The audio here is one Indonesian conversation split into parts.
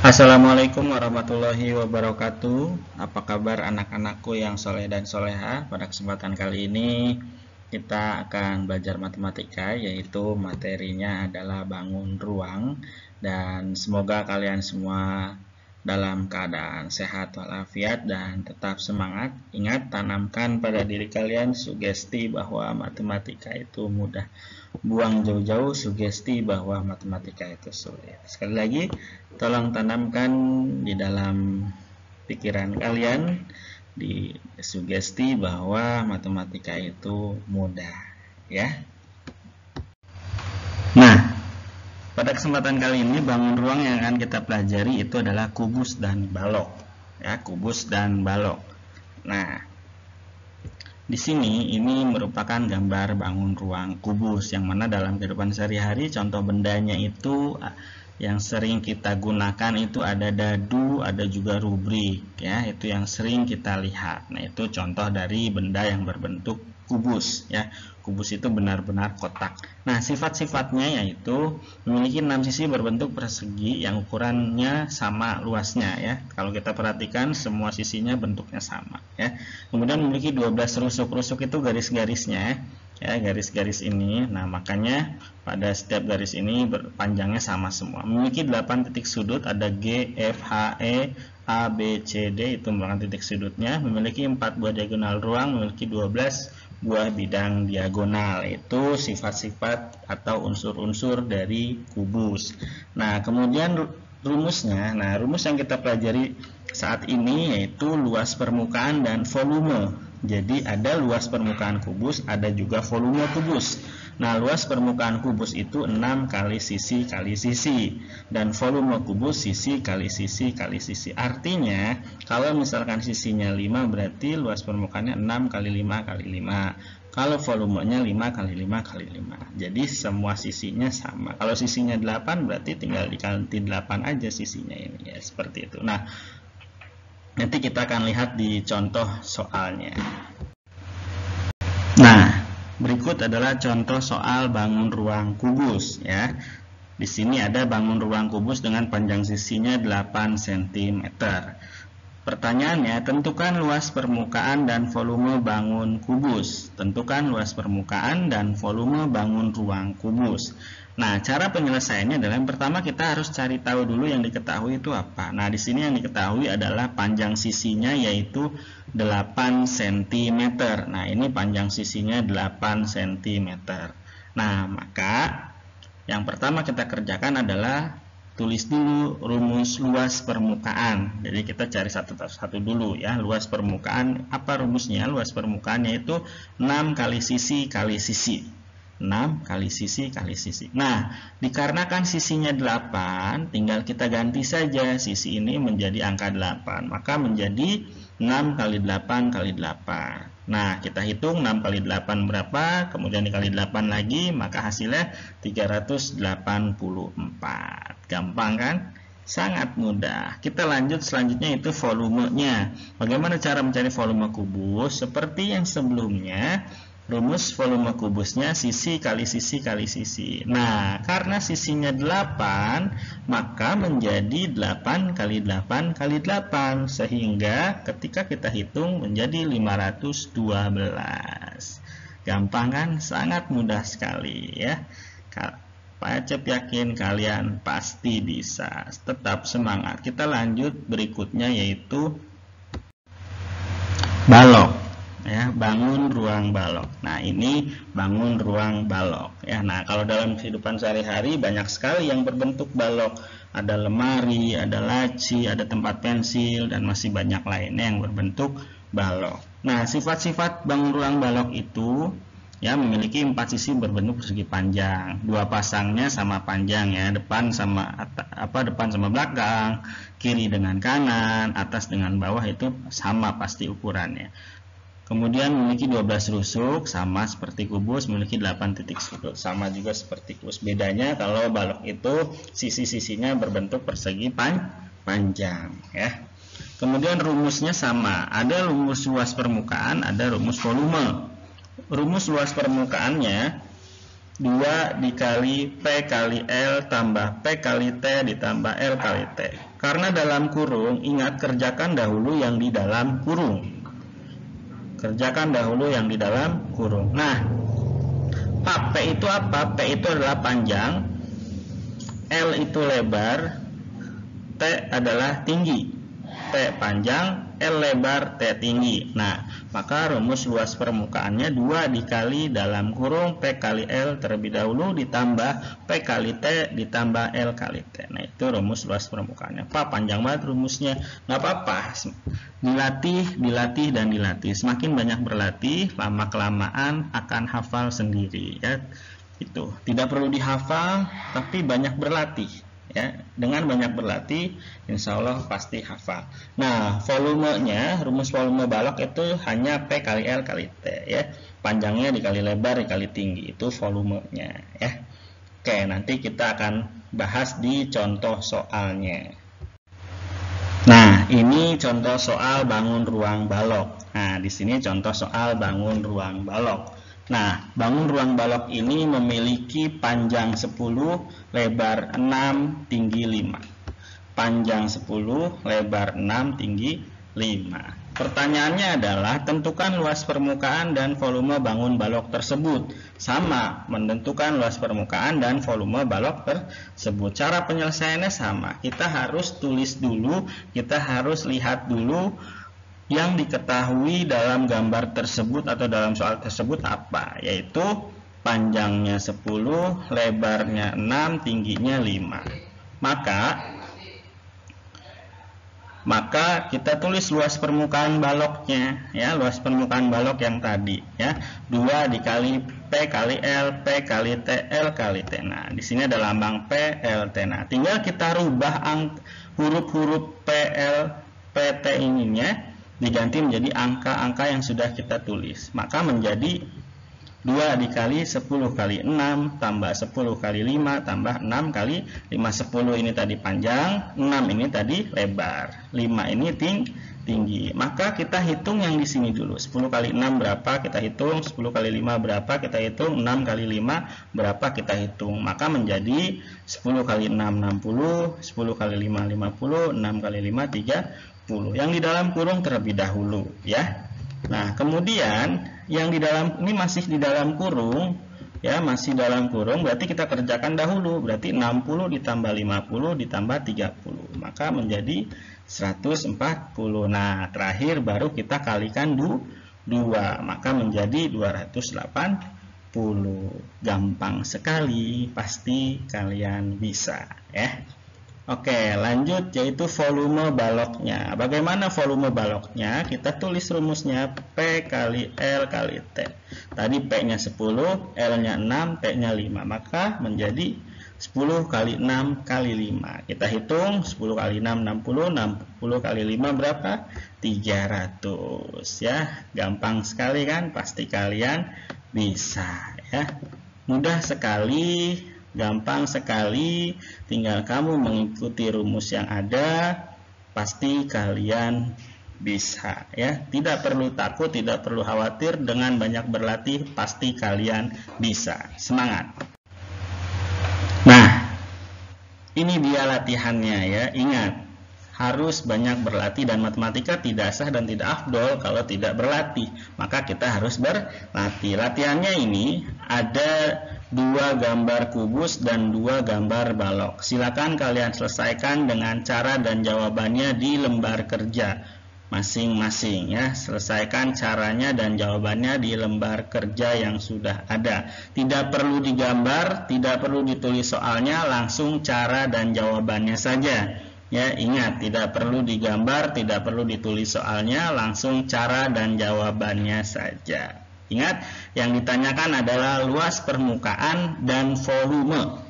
Assalamualaikum warahmatullahi wabarakatuh. Apa kabar anak-anakku yang soleh dan soleha? Pada kesempatan kali ini kita akan belajar matematika, yaitu materinya adalah bangun ruang. Dan semoga kalian semua dalam keadaan sehat walafiat dan tetap semangat. Ingat, tanamkan pada diri kalian sugesti bahwa matematika itu mudah. Buang jauh-jauh sugesti bahwa matematika itu sulit. Sekali lagi, tolong tanamkan di dalam pikiran kalian di sugesti bahwa matematika itu mudah, ya. Nah, pada kesempatan kali ini bangun ruang yang akan kita pelajari itu adalah kubus dan balok, ya, kubus dan balok. Nah, di sini ini merupakan gambar bangun ruang kubus, yang mana dalam kehidupan sehari-hari contoh bendanya itu yang sering kita gunakan itu ada dadu, ada juga rubrik, ya, itu yang sering kita lihat. Nah, itu contoh dari benda yang berbentuk kubus, ya. Kubus itu benar-benar kotak. Nah, sifat-sifatnya yaitu memiliki 6 sisi berbentuk persegi yang ukurannya sama luasnya, ya. Kalau kita perhatikan semua sisinya bentuknya sama, ya. Kemudian memiliki 12 rusuk. Rusuk itu garis-garisnya, ya, garis-garis ini. Nah, makanya pada setiap garis ini panjangnya sama semua. Memiliki 8 titik sudut, ada G, F, H, E, A, B, C, D, itu merupakan titik sudutnya. Memiliki 4 buah diagonal ruang, memiliki 12 buah bidang diagonal. Itu sifat-sifat atau unsur-unsur dari kubus. Nah, kemudian rumusnya. Nah, rumus yang kita pelajari saat ini yaitu luas permukaan dan volume. Jadi ada luas permukaan kubus, ada juga volume kubus. Nah, luas permukaan kubus itu 6 kali sisi kali sisi, dan volume kubus sisi kali sisi kali sisi. Artinya kalau misalkan sisinya 5 berarti luas permukaannya 6 kali 5 kali 5. Kalau volumenya 5 kali 5 kali 5. Jadi semua sisinya sama. Kalau sisinya 8 berarti tinggal dikali 8 aja sisinya ini, ya, seperti itu. Nah, nanti kita akan lihat di contoh soalnya. Nah, berikut adalah contoh soal bangun ruang kubus, ya. Di sini ada bangun ruang kubus dengan panjang sisinya 8 cm. Pertanyaannya, tentukan luas permukaan dan volume bangun kubus. Tentukan luas permukaan dan volume bangun ruang kubus. Nah, cara penyelesaiannya adalah yang pertama kita harus cari tahu dulu yang diketahui itu apa. Nah, di sini yang diketahui adalah panjang sisinya yaitu 8 cm. Nah, ini panjang sisinya 8 cm. Nah, maka yang pertama kita kerjakan adalah tulis dulu rumus luas permukaan. Jadi kita cari satu-satu dulu, ya. Luas permukaan, apa rumusnya? Luas permukaannya itu 6 kali sisi kali sisi. 6 kali sisi kali sisi. Nah, dikarenakan sisinya 8, tinggal kita ganti saja sisi ini menjadi angka 8. Maka menjadi 6 kali 8 kali 8. Nah, kita hitung 6 kali 8 berapa, kemudian dikali 8 lagi, maka hasilnya 384. Gampang kan? Sangat mudah. Kita lanjut selanjutnya itu volumenya. Bagaimana cara mencari volume kubus? Seperti yang sebelumnya, rumus volume kubusnya sisi kali sisi kali sisi. Nah, karena sisinya 8, maka menjadi 8 kali 8 kali 8. Sehingga ketika kita hitung menjadi 512. Gampang kan? Sangat mudah sekali, ya. Pak Acep yakin kalian pasti bisa. Tetap semangat. Kita lanjut berikutnya yaitu balok. Ya, bangun ruang balok. Nah, ini bangun ruang balok, ya. Nah, kalau dalam kehidupan sehari-hari banyak sekali yang berbentuk balok. Ada lemari, ada laci, ada tempat pensil, dan masih banyak lainnya yang berbentuk balok. Nah, sifat-sifat bangun ruang balok itu, ya, memiliki 4 sisi berbentuk persegi panjang. 2 pasangnya sama panjang, ya. Depan sama belakang, kiri dengan kanan, atas dengan bawah itu sama pasti ukurannya. Kemudian memiliki 12 rusuk, sama seperti kubus, memiliki 8 titik sudut, sama juga seperti kubus. Bedanya kalau balok itu sisi-sisinya berbentuk persegi panjang, ya. Kemudian rumusnya sama, ada rumus luas permukaan, ada rumus volume. Rumus luas permukaannya 2 dikali P kali L tambah P kali T ditambah L kali T. Karena dalam kurung, ingat kerjakan dahulu yang di dalam kurung. Kerjakan dahulu yang di dalam kurung. Nah, P itu apa? P itu adalah panjang, L itu lebar, T adalah tinggi. P panjang, L lebar, T tinggi. Nah, maka rumus luas permukaannya 2 dikali dalam kurung P kali L terlebih dahulu ditambah P kali T ditambah L kali T. Nah, itu rumus luas permukaannya. Pak, panjang banget rumusnya. Nggak apa-apa. Dilatih, dan dilatih. Semakin banyak berlatih, lama-kelamaan akan hafal sendiri. Ya, itu. Tidak perlu dihafal, tapi banyak berlatih. Ya, dengan banyak berlatih, insya Allah pasti hafal. Nah, volumenya, rumus volume balok itu hanya P kali L kali T, ya. Panjangnya dikali lebar dikali tinggi, itu volumenya, ya. Oke, nanti kita akan bahas di contoh soalnya. Nah, ini contoh soal bangun ruang balok. Nah, di sini contoh soal bangun ruang balok. Nah, bangun ruang balok ini memiliki panjang 10, lebar 6, tinggi 5. Panjang 10, lebar 6, tinggi 5. Pertanyaannya adalah tentukan luas permukaan dan volume bangun balok tersebut. Sama, menentukan luas permukaan dan volume balok tersebut. Cara penyelesaiannya sama. Kita harus tulis dulu, kita harus lihat dulu yang diketahui dalam gambar tersebut atau dalam soal tersebut apa, yaitu panjangnya 10, lebarnya 6, tingginya 5. Maka kita tulis luas permukaan baloknya, ya, luas permukaan balok yang tadi, ya, 2 dikali P kali L, P kali T, L kali T. Nah, di sini ada lambang P, L, T. Nah, tinggal kita rubah huruf-huruf P, L, P, T ininya diganti menjadi angka-angka yang sudah kita tulis. Maka menjadi 2 dikali 10 kali 6 tambah 10 kali 5 tambah 6 kali 5. 10 ini tadi panjang, 6 ini tadi lebar, 5 ini tinggi. Maka kita hitung yang di sini dulu. 10 kali 6 berapa? Kita hitung. 10 kali 5 berapa? Kita hitung. 6 kali 5 berapa? Kita hitung. Maka menjadi 10 kali 6 60, 10 kali 5 50, 6 kali 5 30. Yang di dalam kurung terlebih dahulu, ya. Nah, kemudian yang di dalam ini masih di dalam kurung, ya, masih dalam kurung, berarti kita kerjakan dahulu. Berarti 60 ditambah 50 ditambah 30, maka menjadi 140. Nah, terakhir baru kita kalikan 2, maka menjadi 280. Gampang sekali, pasti kalian bisa, ya. Oke, lanjut, yaitu volume baloknya. Bagaimana volume baloknya? Kita tulis rumusnya P kali L kali T. Tadi P-nya 10, L-nya 6, T-nya 5. Maka menjadi 10 kali 6 kali 5. Kita hitung, 10 kali 6 60, 60 kali 5 berapa? 300, ya. Gampang sekali kan? Pasti kalian bisa, ya. Mudah sekali, gampang sekali, tinggal kamu mengikuti rumus yang ada, pasti kalian bisa, ya. Tidak perlu takut, tidak perlu khawatir, dengan banyak berlatih pasti kalian bisa. Semangat. Nah, ini dia latihannya, ya. Ingat, harus banyak berlatih, dan matematika tidak sah dan tidak afdol kalau tidak berlatih. Maka kita harus berlatih. Latihannya ini ada 2 gambar kubus dan 2 gambar balok. Silakan kalian selesaikan dengan cara dan jawabannya di lembar kerja masing-masing, ya. Selesaikan caranya dan jawabannya di lembar kerja yang sudah ada. Tidak perlu digambar, tidak perlu ditulis soalnya, langsung cara dan jawabannya saja. Ya, ingat, tidak perlu digambar, tidak perlu ditulis soalnya, langsung cara dan jawabannya saja. Ingat, yang ditanyakan adalah luas permukaan dan volume.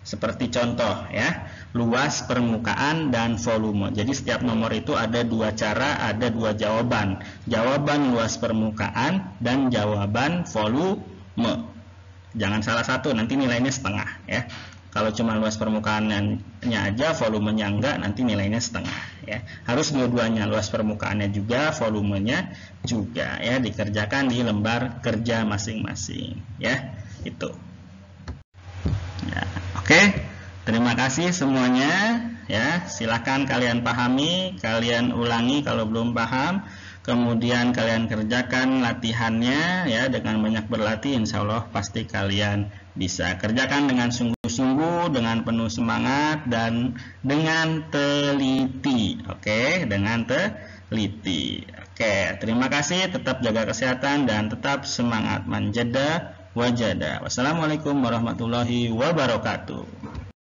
Seperti contoh, ya, luas permukaan dan volume. Jadi setiap nomor itu ada 2 cara, ada 2 jawaban. Jawaban luas permukaan dan jawaban volume. Jangan salah satu, nanti nilainya setengah, ya. Kalau cuma luas permukaannya aja, volumenya enggak, nanti nilainya setengah, ya. Harus dua-duanya, luas permukaannya juga, volumenya juga, ya. Dikerjakan di lembar kerja masing-masing, ya. Itu. Ya, oke. Terima kasih semuanya. Ya, silakan kalian pahami, kalian ulangi kalau belum paham. Kemudian kalian kerjakan latihannya ya, dengan banyak berlatih insya Allah pasti kalian bisa. Kerjakan dengan sungguh-sungguh, dengan penuh semangat dan dengan teliti. Oke, dengan teliti. Oke, terima kasih, tetap jaga kesehatan dan tetap semangat. Manjada wajada. Wassalamualaikum warahmatullahi wabarakatuh.